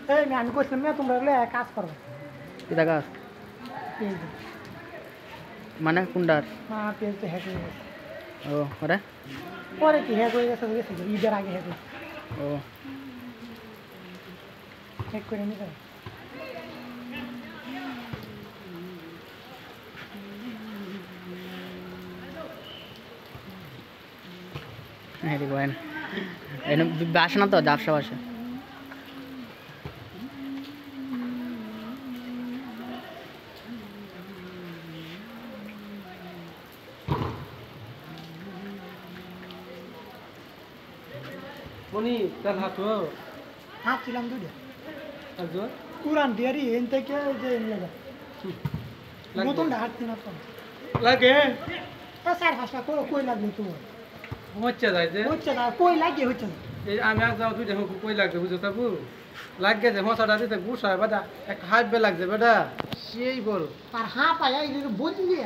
এই আমি কইছিলাম না তোমরা হলে কাজ করবে কি দেখা পেজ মানে কোনটার মা পেজ তো হ্যাক হয়ে গেছে ও ওরে পরে কি হ্যাক হয়ে গেছে গেছে ঈদের আগে হ্যাক হয়েছে ও চেক করে নিতে হ্যাঁ রে গোয়েন এনে বাসে না তো ব্যবসা বাসে মনি তার হাত হাত ছিলাম দুইটা একজন কুরান দিয়ারি এন থেকে যে লাগা নতুন হাঁটছি না তো লাগে স্যার হাসটা কই লাগবে তো হচ্ছে যাই যে হচ্ছে না কই লাগে হচ্ছে না এই আমি আর যাও তুই দেখো কই লাগছে বুঝছো তাবু লাগে যে মশাটা দিতে গুছ হয় বেটা এক হাত বে লাগছে বেটা সেই বল আর হাঁ পায়া এই বললি